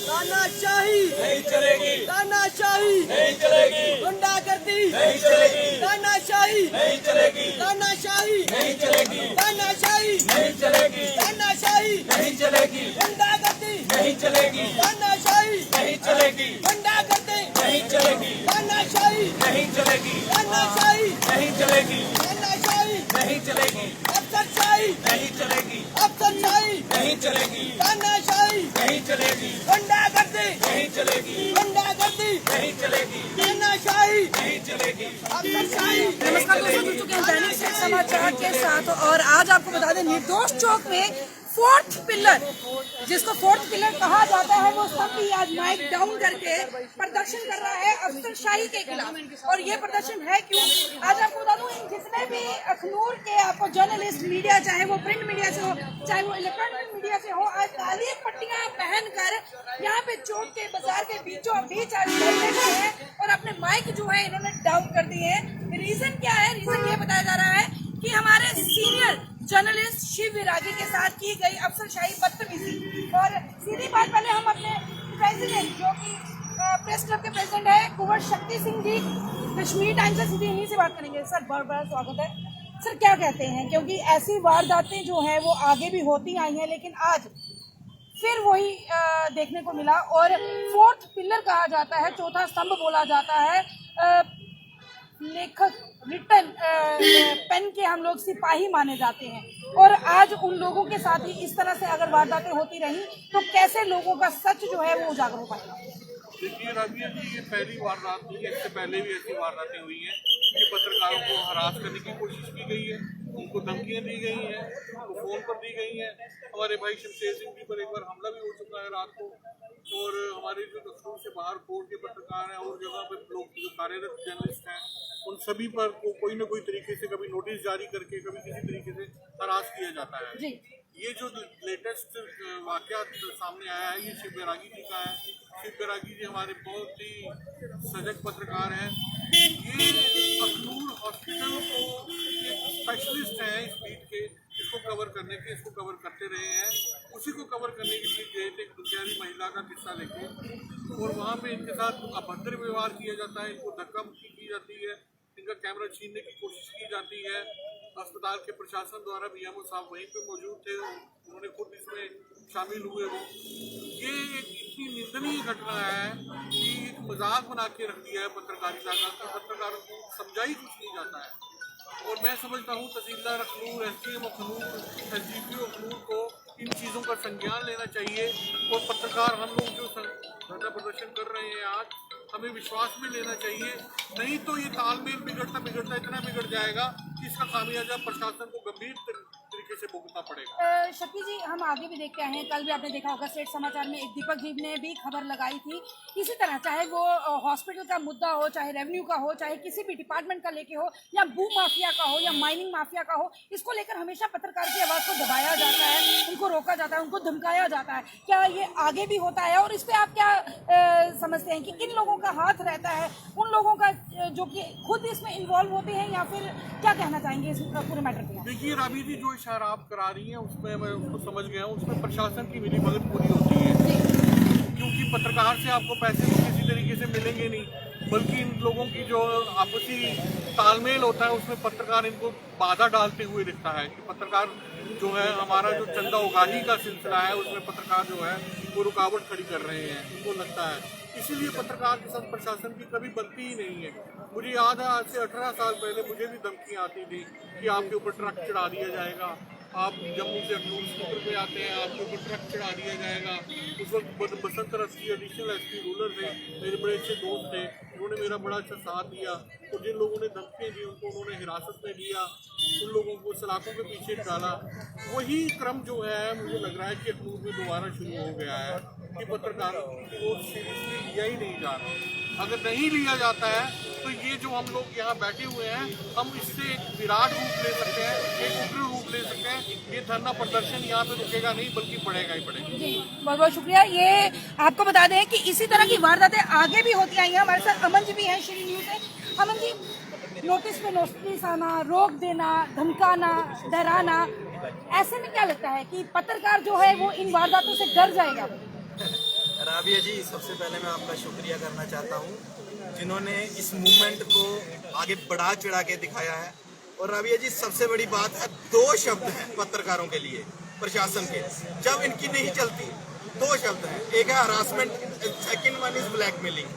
तानाशाही नहीं चलेगी, तानाशाही नहीं चलेगी, गुंडागर्दी नहीं चलेगी, तानाशाही नहीं चलेगी, तानाशाही नहीं चलेगी, तानाशाही नहीं चलेगी, तानाशाही नहीं चलेगी, गुंडागर्दी नहीं चलेगी, तानाशाही नहीं चलेगी, गुंडागर्दी नहीं चलेगी, तानाशाही नहीं चलेगी, तानाशाही नहीं चलेगी, तानाशाही नहीं चलेगी, अफसरशाही नहीं चलेगी, अफसरशाही नहीं चलेगी, तानाशाही नहीं चलेगी, गुंडागर्दी नहीं चलेगी, गुंडागर्दी नहीं चलेगी, तानाशाही नहीं चलेगी, अफसरशाही। नमस्कार दोस्तों, जुड़ चुके हैं दैनिक सवेरा समाचार के साथ और आज आपको बता दें निर्दोष चौक में फोर्थ पिलर, जिसको फोर्थ पिलर कहा जाता है, वो सब भी आज माइक डाउन करके प्रदर्शन कर रहा है अफसरशाही के खिलाफ। और ये प्रदर्शन है क्यों, आज आपको बता दूं, इन जितने भी अखनूर के आपको जर्नलिस्ट मीडिया, चाहे वो प्रिंट मीडिया से हो चाहे वो इलेक्ट्रॉनिक मीडिया से हो, आज काली पट्टियां पहनकर यहाँ पे चौक के बाजार के बीचों बीच आज बैठे हैं और अपने माइक जो है इन्होंने डाउन कर दिए हैं। रीजन क्या है? रीजन ये बताया जा रहा है कि हमारे सीनियर जर्नलिस्ट शिव विरागी के साथ की गई अफसरशाही बदतमीजी। और सीधी बात, पहले हम अपने प्रेसिडेंट, जो कि प्रेस क्लब के प्रेसिडेंट है कुंवर शक्ति सिंह जी, कश्मीर टाइम्स से सीधे यहीं से बात करेंगे। सर बहुत बड़ा स्वागत है। सर क्या कहते हैं, क्योंकि ऐसी वारदातें जो हैं वो आगे भी होती आई हैं, लेकिन आज फिर वही देखने को मिला। और फोर्थ पिलर कहा जाता है, चौथा स्तंभ बोला जाता है, लेखक रिटन पेन के हम लोग सिपाही माने जाते हैं। और आज उन लोगों के साथ ही इस तरह से अगर वारदातें होती रही तो कैसे लोगों का सच जो है वो उजागर हो पाएगा? देखिए राबिया जी, ये पहली वारदात नहीं है, इससे पहले भी ऐसी वारदातें हुई हैं कि पत्रकारों को हरास करने की कोशिश की गई है, उनको धमकियां दी गई हैं, उनको फोन पर दी गई हैं। हमारे भाई शमशेर सिंह जी पर एक बार हमला भी हो चुका है रात को। और हमारे जो दफ्तरों से बाहर कोर्ट के पत्रकार हैं और जगह पर लोग जो कार्यरत जर्नलिस्ट हैं, उन सभी पर कोई न कोई तरीके से कभी नोटिस जारी करके कभी किसी तरीके से हरास किया जाता है। ये जो लेटेस्ट वाकया सामने आया है, ये शिव बैरागी जी का है। शिव बैरागी जी हमारे बहुत ही सजग पत्रकार हैं। ये अखनूर हॉस्पिटल को एक स्पेशलिस्ट हैं इस बीट के, इसको कवर करने के, इसको कवर करते रहे हैं। उसी को कवर करने के लिए गए थे, एक दुखियारी महिला का किस्सा लेके, और वहाँ पे इनके साथ अभद्र व्यवहार किया जाता है, इनको धक्का मुक्की की जाती है, इनका कैमरा छीनने की कोशिश की जाती है। अस्पताल के प्रशासन द्वारा बीएमओ साहब वहीं पे मौजूद थे, उन्होंने खुद इसमें शामिल हुए। वो ये एक इतनी निंदनीय घटना है कि एक मजाक बना के रख दिया है पत्रकारिता का, तो पत्रकारों को समझा ही कुछ नहीं जाता है। और मैं समझता हूँ तहसीलदार अखनूर, एसडीएम अखनूर, एसडीपीओ अखनूर को इन चीज़ों का संज्ञान लेना चाहिए। और पत्रकार हम लोग जो धरना प्रदर्शन कर रहे हैं आज, हमें विश्वास में लेना चाहिए, नहीं तो ये तालमेल बिगड़ता बिगड़ता इतना बिगड़ जाएगा कि इसका खामियाजा प्रशासन को गंभीर तरीके से भुगतना पड़ेगा। शक्ति जी, हम आगे भी देखते आए हैं, कल भी आपने देखा होगा स्टेट समाचार में एक दीपक जी ने भी खबर लगाई थी इसी तरह, चाहे वो हॉस्पिटल का मुद्दा हो, चाहे रेवेन्यू का हो, चाहे किसी भी डिपार्टमेंट का लेके हो, या भू माफिया का हो या माइनिंग माफिया का हो, इसको लेकर हमेशा पत्रकार की आवाज़ को दबाया जाता है, उनको रोका जाता है, उनको धमकाया जाता है। क्या ये आगे भी होता है और इस पर आप क्या समझते हैं कि किन लोगों का हाथ रहता है, उन लोगों का जो कि खुद इसमें इन्वॉल्व होते हैं, या फिर क्या कहना चाहेंगे इस पूरे मैटर पे? देखिए राबी जी, जो इशारा आप करा रही हैं उसमें मैं उसको समझ गया हूँ, उसमें प्रशासन की मिली भगत पूरी होती है, क्योंकि पत्रकार से आपको पैसे भी किसी तरीके से मिलेंगे नहीं, बल्कि इन लोगों की जो आपसी तालमेल होता है उसमें पत्रकार इनको बाधा डालते हुए दिखता है कि पत्रकार जो है, हमारा जो चंदा उगाही का सिलसिला है उसमें पत्रकार जो है वो रुकावट खड़ी कर रहे हैं, उनको लगता है। इसीलिए पत्रकार के साथ प्रशासन की कभी बनती ही नहीं है। मुझे याद है आज से 18 साल पहले मुझे भी धमकियाँ आती थी कि आपके ऊपर ट्रक चढ़ा दिया जाएगा, आप जम्मू से अखनूर स्कूटर पे आते हैं, आपके ऊपर ट्रक चढ़ा दिया जाएगा। उस वक्त बसंत रस्सी एडिशनल एसपी रूलर थे, मेरे बड़े अच्छे दोस्त थे, उन्होंने मेरा बड़ा अच्छा साथ दिया। और जिन लोगों ने धमकियाँ दी उनको उन्होंने हिरासत में लिया, उन लोगों को सलाखों के पीछे डाला। वही क्रम जो है मुझे लग रहा है कि अखनूर में दोबारा शुरू हो गया है कि पत्रकारों को सीरियसली लिया ही नहीं जा रहा। अगर नहीं लिया जाता है तो ये जो हम लोग यहाँ बैठे हुए हैं, हम इससे एक विराट रूप ले सकते हैं, एक उग्र रूप ले सकते हैं। ये धरना प्रदर्शन यहाँ पे रुकेगा नहीं, बल्कि बढ़ेगा ही बढ़ेगा। जी बहुत बहुत शुक्रिया। ये आपको बता दें कि इसी तरह की वारदातें आगे भी होती आई हैं। हमारे साथ अमन जी भी हैं श्री न्यूज़ से। अमन जी, नोटिस पे नोटिस आना, रोक देना, धमकाना, डराना, ऐसे में क्या लगता है कि पत्रकार जो है वो इन वारदातों से डर जाएगा? राबिया जी, सबसे पहले मैं आपका शुक्रिया करना चाहता हूँ जिन्होंने इस मूवमेंट को आगे बढ़ा चढ़ा के दिखाया है। और राबिया जी, सबसे बड़ी बात है, 2 शब्द हैं पत्रकारों के लिए प्रशासन के, जब इनकी नहीं चलती 2 शब्द हैं, एक है harassment, second one is blackmailing.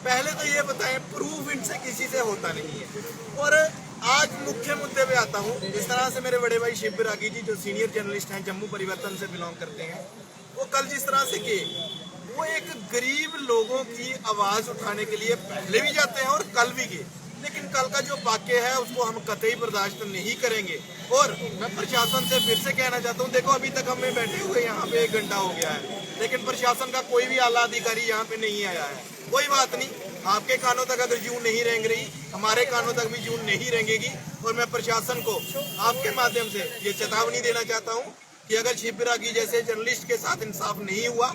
पहले तो ये बताएं, प्रूफ इनसे किसी से होता नहीं है। और आज मुख्य मुद्दे पे आता हूँ। जिस तरह से मेरे बड़े भाई शिव बिरागी जी जो सीनियर जर्नलिस्ट हैं, जम्मू परिवर्तन से बिलोंग करते हैं, वो कल जिस तरह से किए, वो एक गरीब लोगों की आवाज उठाने के लिए पहले भी जाते हैं और कल भी गए, लेकिन कल का जो वाक्य है उसको हम कतई बर्दाश्त नहीं करेंगे। और मैं प्रशासन से फिर से कहना चाहता हूँ, देखो अभी तक हमें बैठे हुए यहाँ पे 1 घंटा हो गया है, लेकिन प्रशासन का कोई भी आला अधिकारी यहाँ पे नहीं आया है। कोई बात नहीं, आपके कानों तक अगर जून नहीं रेंग रही, हमारे कानों तक भी जून नहीं रेंगेगी। और मैं प्रशासन को आपके माध्यम से ये चेतावनी देना चाहता हूँ कि अगर शिव बिरागी जैसे जर्नलिस्ट के साथ इंसाफ नहीं हुआ,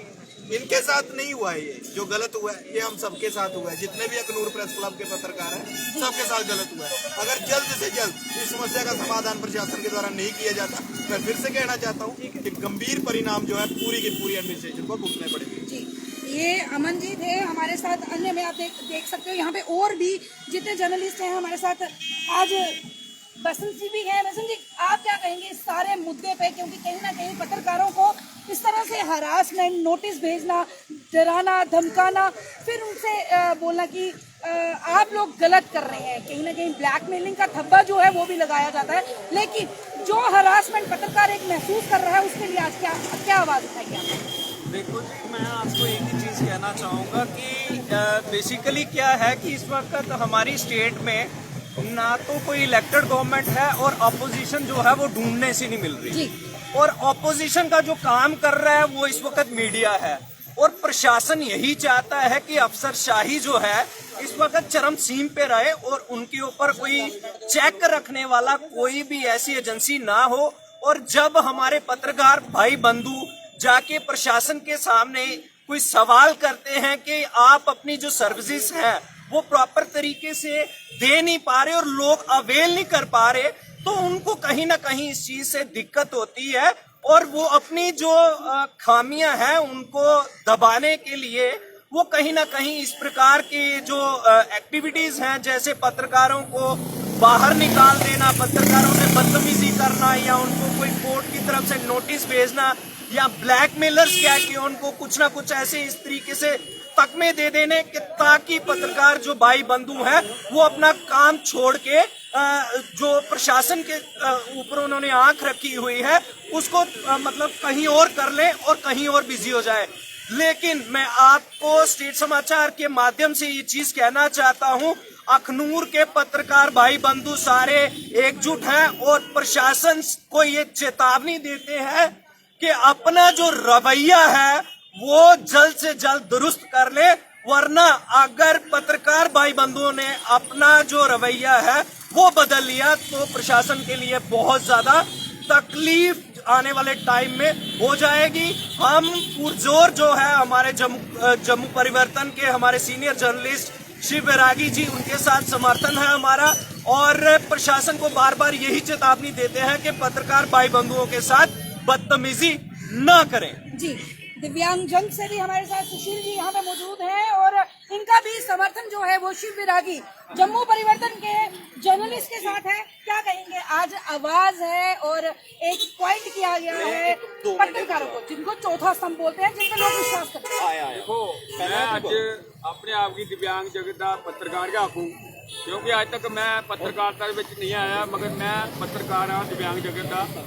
इनके साथ नहीं हुआ है, ये जो गलत हुआ है ये हम सबके साथ हुआ है, जितने भी अखनूर प्रेस क्लब के पत्रकार हैं सबके साथ गलत हुआ है। अगर जल्द से जल्द इस समस्या का समाधान प्रशासन के द्वारा नहीं किया जाता, मैं फिर से कहना चाहता हूँ कि गंभीर परिणाम जो है पूरी की पूरी एडमिनिस्ट्रेशन को भुगतने पड़ेंगे। जी, ये अमन जी थे हमारे साथ। अन्य में आप देख सकते हो यहाँ पे और भी जितने जर्नलिस्ट हैं हमारे साथ। आज बसंत जी भी हैं। बसंत जी, आप क्या कहेंगे इस सारे मुद्दे पे, क्योंकि कहीं ना कहीं पत्रकारों को इस तरह से हरासमेंट, नोटिस भेजना, डराना, धमकाना, फिर उनसे बोलना कि आप लोग गलत कर रहे हैं, कहीं ना कहीं ब्लैकमेलिंग का धब्बा जो है वो भी लगाया जाता है। लेकिन जो हरासमेंट पत्रकार एक महसूस कर रहा है उसके लिए आज क्या आवाज़ उठाएगी आप? देखो जी, मैं आपको एक ही चीज़ कहना चाहूँगा कि बेसिकली क्या है कि इस वक्त हमारी स्टेट में ना तो कोई इलेक्टेड गवर्नमेंट है और अपोजिशन जो है वो ढूंढने से नहीं मिल रही। और अपोजिशन का जो काम कर रहा है वो इस वक्त मीडिया है, और प्रशासन यही चाहता है कि अफसरशाही जो है इस वक्त चरम सीम पे रहे और उनके ऊपर कोई चेक रखने वाला कोई भी ऐसी एजेंसी ना हो। और जब हमारे पत्रकार भाई बंधु जाके प्रशासन के सामने कोई सवाल करते हैं कि आप अपनी जो सर्विसेज हैं वो प्रॉपर तरीके से दे नहीं पा रहे और लोग अवेल नहीं कर पा रहे, तो उनको कहीं ना कहीं इस चीज से दिक्कत होती है। और वो अपनी जो खामियां हैं उनको दबाने के लिए वो कहीं ना कहीं इस प्रकार की जो एक्टिविटीज हैं, जैसे पत्रकारों को बाहर निकाल देना, पत्रकारों से बदतमीजी करना, या उनको कोई कोर्ट की तरफ से नोटिस भेजना, या ब्लैकमेलर्स क्या कि उनको कुछ ना कुछ ऐसे इस तरीके से तकमे दे देने कि ताकि पत्रकार जो भाई बंधु हैं वो अपना काम छोड़ के जो प्रशासन के ऊपर उन्होंने आंख रखी हुई है उसको मतलब कहीं और कर लें और कहीं और बिजी हो जाए। लेकिन मैं आपको स्टेट समाचार के माध्यम से ये चीज कहना चाहता हूँ, अखनूर के पत्रकार भाई बंधु सारे एकजुट हैं और प्रशासन को ये चेतावनी देते हैं कि अपना जो रवैया है वो जल्द से जल्द दुरुस्त कर ले, वरना अगर पत्रकार भाई बंधुओं ने अपना जो रवैया है वो बदल लिया तो प्रशासन के लिए बहुत ज्यादा तकलीफ आने वाले टाइम में हो जाएगी। हम पुरजोर जो है हमारे जम्मू परिवर्तन के हमारे सीनियर जर्नलिस्ट शिव बिरागी जी, उनके साथ समर्थन है हमारा, और प्रशासन को बार बार यही चेतावनी देते हैं कि पत्रकार भाई बंधुओं के साथ बदतमीजी न करें। जी, दिव्यांगजन से भी हमारे साथ सुशील जी यहाँ पे मौजूद हैं और इनका भी समर्थन जो है वो शिव बिरागी जम्मू परिवर्तन के जर्नलिस्ट के साथ है। क्या कहेंगे, आज आवाज है और एक पॉइंट किया गया है पत्रकारों को, जिनको चौथा स्तंभ बोलते हैं, जिन पर लोग विश्वास करते हैं। देखो, मैं अज अपने आप की दिव्यांग जगत का पत्रकार क्या आखूँ, क्योंकि आज तक मैं पत्रकारिता नहीं आया, मगर मैं पत्रकार हाँ दिव्यांग जगत का।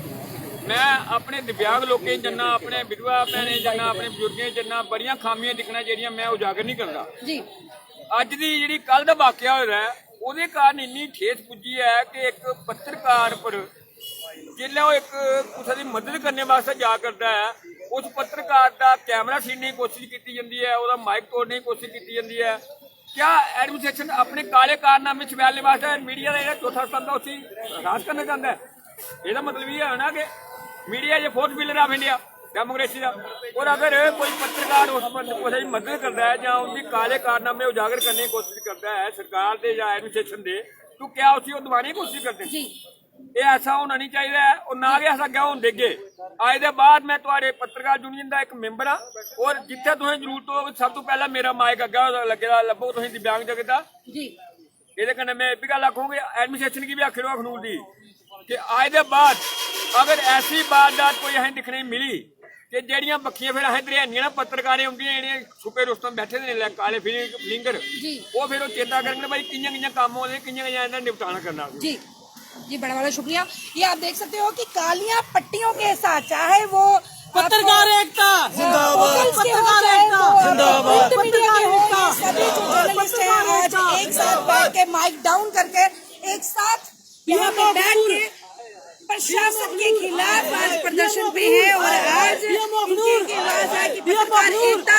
मैं अपने दिव्यांग लोगों जन्ना, अपने विधवा भैनें जन्ना, अपने बजुर्गें जन्ना बड़ियां खामियां दिखना ਜਿਹੜੀਆਂ मैं उजागर नहीं करता। जी, अज की जी कल का वाकया हो रहा है ਉਹਦੇ कारण इन्नी ठेस पुजी है कि एक पत्रकार पर जिल्लै वो एक किसी की मदद करने वास्ते जा करता है, उस पत्रकार का कैमरा छीनने की कोशिश की जाती है, उसका माइक तोड़ने की कोशिश की जाती है। क्या एडमिनिस्ट्रेशन अपने काले कारनामे छुपाने वास्ते मीडिया का चौथा स्तंभ उसी राज करना चाहता है? ਇਹਦਾ मतलब ये है ना कि मीडिया ये fourth pillar of India democracy का, और अगर कोई पत्रकार उस पर किसी मदद करता है या उनकी काले कारनामे उजागर करने की कोशिश करता है सरकार दे या एडमिनिस्ट्रेशन दे, तो क्या उसी को दबाने की कोशिश करते हैं? जी ਇਹ ਐਸਾ ਹੋਣਾ ਨਹੀਂ ਚਾਹੀਦਾ ਹੈ ਔਰ ਨਾ ਕਿ ਐਸਾ ਕਿਉਂ ਹੋਣ ਦੇਗੇ। ਅੱਜ ਦੇ ਬਾਅਦ ਮੈਂ ਤੁਹਾਡੇ ਪੱਤਰਕਾਰ ਯੂਨੀਅਨ ਦਾ ਇੱਕ ਮੈਂਬਰ ਹਾਂ ਔਰ ਜਿੱਥੇ ਤੁਸੀਂ ਜ਼ਰੂਰਤ ਹੋ ਸਭ ਤੋਂ ਪਹਿਲਾਂ ਮੇਰਾ ਮਾਈਕ ਅੱਗਾ ਲੱਗੇਗਾ ਲੱਭੋ ਤੁਸੀਂ ਦਿਵਿਆਂਗ ਜਗਤ ਦਾ जी ਇਹਦੇ ਕਨੇ ਮੈਂ ਇਹ ਵੀ ਗੱਲ ਆਖੂੰਗੀ ਐਡਮਿਨਿਸਟ੍ਰੇਸ਼ਨ की भी आखिर अखनूर दी कि आज दे बाद अगर ऐसी वारदात कोई असें दिखने मिली कि ਜਿਹੜੀਆਂ ਬੱਖੀਆਂ ਫਿਰ ਅਹੀਂ ਦਰਿਆਨੀਆਂ ਨਾ ਪੱਤਰਕਾਰੇ ਹੁੰਦੀਆਂ ਜਿਹੜੇ ਛੁਪੇ ਰੁਸਤਮ ਬੈਠੇ ਨੇ ਲੈ ਕਾਲੇ ਫਿਲਿੰਗਰ जी ਉਹ ਫਿਰ ਉਹ ਚੇਤਾ ਕਰਨਗੇ ਭਾਈ ਕਿੰਨੀਆਂ ਕੰਮ ਹੋਣੇ ਕਿੰਨੀਆਂ ਇਹਦਾ ਨਿਪਟਾਣਾ करना। जी जी बड़ा बड़ा शुक्रिया। ये आप देख सकते हो कि कालियां पट्टियों के साथ चाहे वो पत्रकार एकता जिंदाबाद, पत्रकार एकता जिंदाबाद, पत्रकार एकता सभी जो जर्नलिस्ट हैं आज एक साथ बैठ के माइक डाउन करके एक साथ यहाँ पे बैठ के प्रशासन के खिलाफ आज प्रदर्शन पे है और आज इनकी आवाज है कि पत्रकार एकता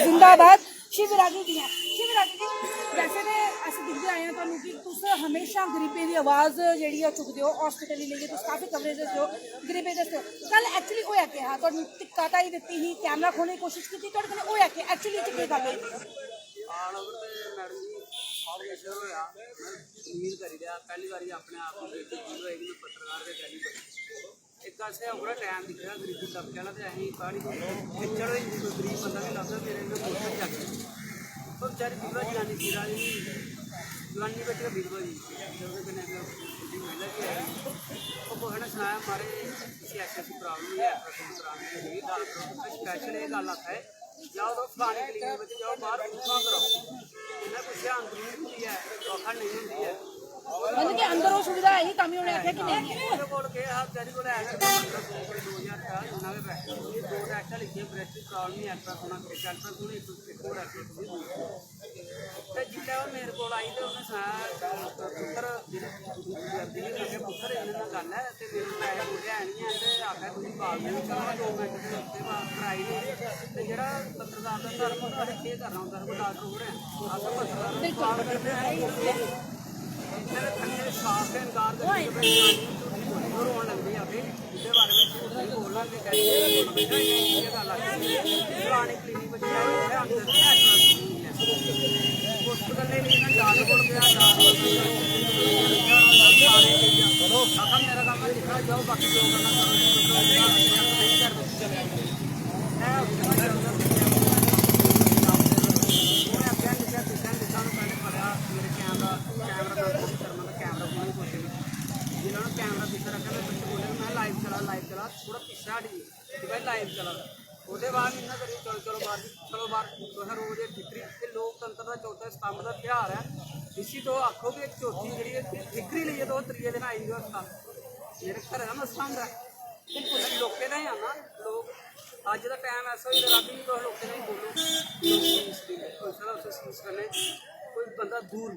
जिंदाबाद। शिवरागी जी हैं, शिवरागी जी वैसे ने अस दिखते आए हैं तुहानू कि तुस हमेशा गरीबें दी आवाज जेहड़ी है चुकदे हो हॉस्पिटल लेइयै तुस काफी कवरेज दसदे हो गरीबें दसदे हो। कल एक्चुअली होया कि हा तुहानू टिक्का ताई दित्ती ही कैमरा खोलने की कोशिश की तुहाडे कन्नै होया कि एक्चुअली च केह् गल्ल होई? उम्मीद करी दिया पहली बारी अपने आप को बेटी फील होएगी मैं पत्रकार के पहली बारी एक पासे पूरा टाइम दिख रहा गरीबी तबके वाला तो अं पानी खिचड़ होई कोई गरीब बंदा भी लगता मेरे में पोस्टर चक तो बेचारी विधवा जनानी सीरा जी जवानी बेटी का विधवा जी कन्नै महिला भी है वो कुछ ने सुनाया हमारे किसी ऐसी प्रॉब्लम है प्रॉब्लम स्पैशल ये गल आता है जाओ तो फलाने क्लीनिक में जाओ बाहर पूछा करो इन्हें पूछा अंदरूनी होती है चौखा नहीं होती है मतलब कि अंदर वो सुविधा है ही कमी होने आख्या कि नहीं है ਉਹਦੇ ਕੋਲ ਕੇ ਆ ਵਿਚਾਰੀ ਕੋਲ ਹੈਗਾ 2000 ਦਾ ਉਹਨਾਂ ਦੇ ਪੈਸੇ ਇਹ ਦੋ ਟੈਕਟਾ ਲਿਖੇ ਬ੍ਰੈਸਟ ਪ੍ਰੋਬਲਮ ਨਹੀਂ ਐਕਟਰ ਹੋਣਾ ਕਿ ਐਕਟਰ ਕੋਲ ਇੱਕ ਹੋਰ ਐਕਟਰ ਤੇ ਜਿੱਦਾਂ ਉਹ ਮੇਰੇ ਕੋਲ ਆਈ ਤੇ ਉਹਨੇ ਸੁਣਾਇਆ ਪੁੱਤਰ ਜਿਹੜੀ ਕਰਦੀ ਹੈ ਕਿ ਪੁੱਤਰ ਇਹਨਾਂ ਨਾਲ ਗੱਲ ਹੈ ਤੇ ਮੇਰੇ ਪੈਸੇ ਬੋਲਿਆ ਨਹੀਂ ਹੈ ਤੇ ਆਖਿਆ ਤੁਸੀਂ ਬਾਗ ਦੇ ਵਿੱਚ ਚਲੋ 2 ਮਿੰਟ ਦੇ ਉੱਤੇ ਕਰਾਈ ਨਹੀਂ ਤੇ ਜਿਹੜਾ ਪੱਤਰਕਾਰ ਦਾ ਧਰਮ ਤੁਹਾਡੇ ਕੀ ਕਰਨਾ ਹੁੰਦਾ ਹੈ ਡਾਕਟਰ ਹੋ ਰਿਹਾ ਆਖਾ ਪੱਤਰਕਾਰ ਨੂੰ ਸਵਾਲ ਕਰਦੇ ਹੈ मेरे थंडे साफ से इनकार कर रोन लगती है इसके बारे में झूठ नहीं बोलना ये गल पुरानी क्लीनिक में हॉस्पिटल ने जाने को गया मेरा काम है दिखा जाओ बाकी जो करना कैमरा पीछे रखा मैं बच्चे बोले मैं लाइव चला थोड़ा पीछे हटी कि भाई लाइव चला उसके बाद इन्ना करिए चलो बाहर तुसें रोज ठिकरी लोकतंत्र का चौथा स्तंभ का त्यौहार है इसी तो आखो कि चौथी जी ठिकरी लीए तो त्रीए दिन आई गए स्तंभ मेरे घर का मसला होंगे बिल्कुल लोकें का ही आना लोग अज का टाइम ऐसा हो रात भी तुम लोकें नहीं बोलो उसे सीज करने कोई बंदा दूर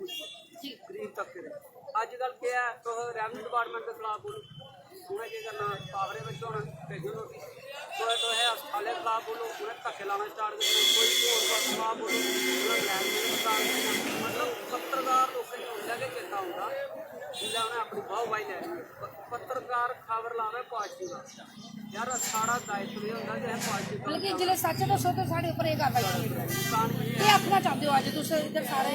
गरीब तबके अजकल क्या है तो रेवन्यू डिपार्टमेंट के खिलाफ बोलो उन्हें क्या करना पावरे में होना भेजो नोटिस तो है अस्पताल के खिलाफ बोलो उन्हें धक्के लाना स्टार्ट करना कोई होर खिलाफ बोलो मतलब पत्रकार लोगों ने उल्ला के चेता होगा जिला उन्हें अपनी वाह वाही लैनी पत्रकार खबर लावे पॉजिटिव का यार सारा दायित्व ये होंगे कि पॉजिटिव लेकिन जिले सच दसो तो साढ़े उपर ये कार्रवाई ये आखना चाहते हो अज तुम इधर सारे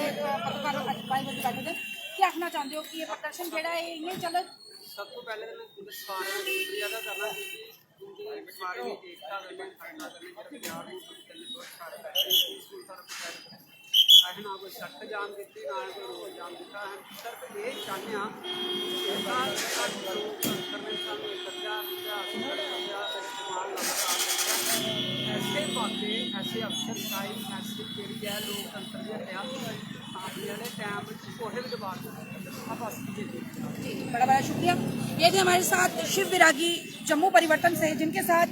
पत्रकार भाई बच्चे बैठे थे क्या आखना चाहते हो कि ये प्रदर्शन जेड़ा है इन्हें चल सब तो पहले तो मैं सारे शुक्रिया अदा करना क्योंकि सारे एकता करने खड़ना करने पंजाब में अस ना कोई सख्त जान दी ना कोई रोज जान दिता हम सिर्फ ये चाहते हैं करने सानू कर्जा इस्तेमाल ऐसे बातें ऐसे अफसर शाही ऐसी जी है लोकतंत्र के हत्या आने वाले टाइम कोहे भी दबा जी बड़ा बड़ा शुक्रिया। ये थे हमारे साथ शिव विरागी जम्मू परिवर्तन से जिनके साथ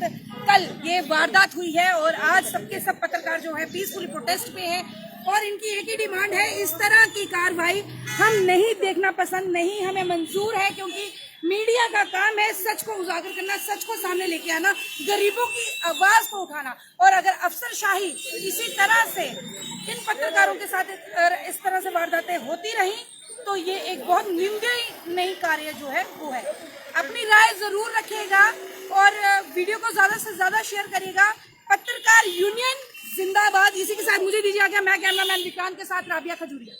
कल ये वारदात हुई है और आज सबके सब पत्रकार जो है पीसफुली प्रोटेस्ट पे हैं और इनकी एक ही डिमांड है इस तरह की कार्रवाई हम नहीं देखना पसंद नहीं हमें मंजूर है क्योंकि मीडिया का काम है सच को उजागर करना सच को सामने लेके आना गरीबों की आवाज को उठाना और अगर अफसरशाही इसी तरह से इन पत्रकारों के साथ इस तरह से वारदातें होती रही तो ये एक बहुत निंदनीय कार्य जो है वो है। अपनी राय जरूर रखिएगा और वीडियो को ज्यादा से ज्यादा शेयर करिएगा। पत्रकार यूनियन जिंदाबाद। इसी के साथ मुझे दीजिए आज्ञा। मैं कैमरामैन विक्रांत के साथ राबिया खजूरिया।